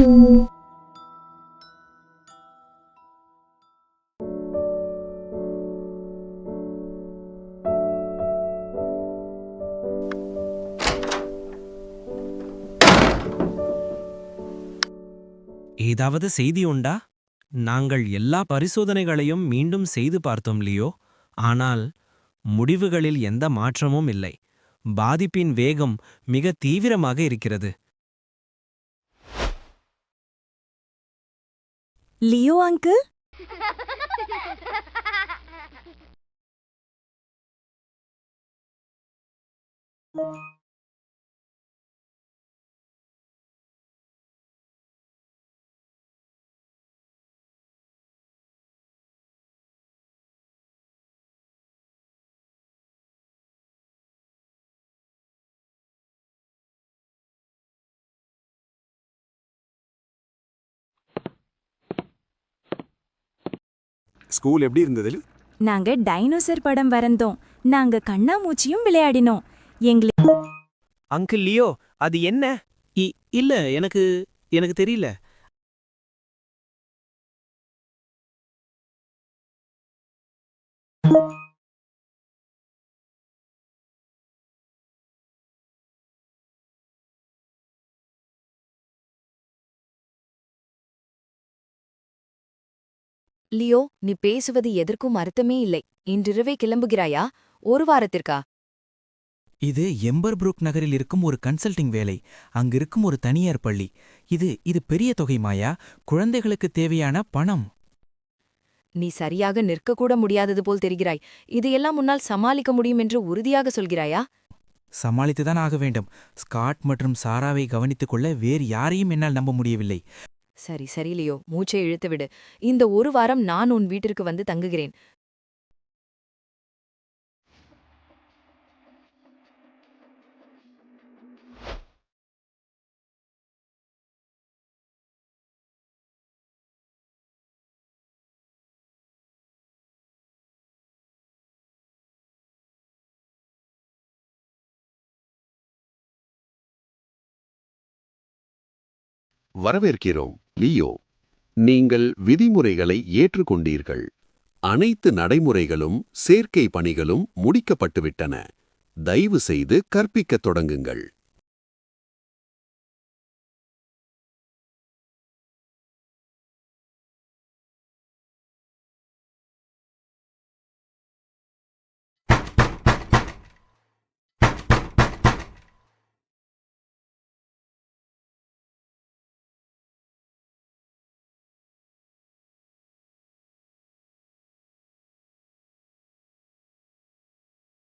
ஏதாவது செய்தி உண்டா? நாங்கள் எல்லா பரிசோதனைகளையும் மீண்டும் செய்து பார்த்தோம் லியோ. ஆனால் முடிவுகளில் எந்த மாற்றமும் இல்லை. பாதிப்பின் வேகம் மிக தீவிரமாக இருக்கிறது. லியோ அங்கிள், ஸ்கூல் எப்படி இருந்தது? நாங்க டைனோசர் படம் வரைந்தோம். நாங்க கண்ணாமூச்சியும் விளையாடினோம். எங்களுக்கு அங்கிள் லியோ, அது என்ன? இல்ல, எனக்கு எனக்கு தெரியல. லியோ, நீ பேசுவது எதற்கும் அர்த்தமே இல்லை. இன்றிரவே கிளம்புகிறாயா? ஒரு வாரத்திற்கா? இது எம்பர்புரூக் நகரில் இருக்கும் ஒரு கன்சல்டிங் வேலை. அங்கிருக்கும் ஒரு தனியார் பள்ளி. இது பெரிய தொகை மாயா. குழந்தைகளுக்கு தேவையான பணம். நீ சரியாக நிற்கக்கூட முடியாதது போல் தெரிகிறாய். இதையெல்லாம் உன்னால் சமாளிக்க முடியும் என்று உறுதியாக சொல்கிறாயா? சமாளித்துதான் ஆக வேண்டும். ஸ்காட் மற்றும் சாராவை கவனித்துக் கொள்ள வேறு யாரையும் என்னால் நம்ப முடியவில்லை. சரி சரி லியோ, மூச்சை இழுத்துவிடு. இந்த ஒரு வாரம் நான் உன் வீட்டிற்கு வந்து தங்குகிறேன். வரவேற்கிறோம் லியோ. நீங்கள் விதிமுறைகளை ஏற்றுக்கொண்டீர்கள். அனைத்து நடைமுறைகளும் சேர்க்கை பணிகளும் முடிக்கப்பட்டுவிட்டன. தயவு செய்து கற்பிக்கத் தொடங்குங்கள்.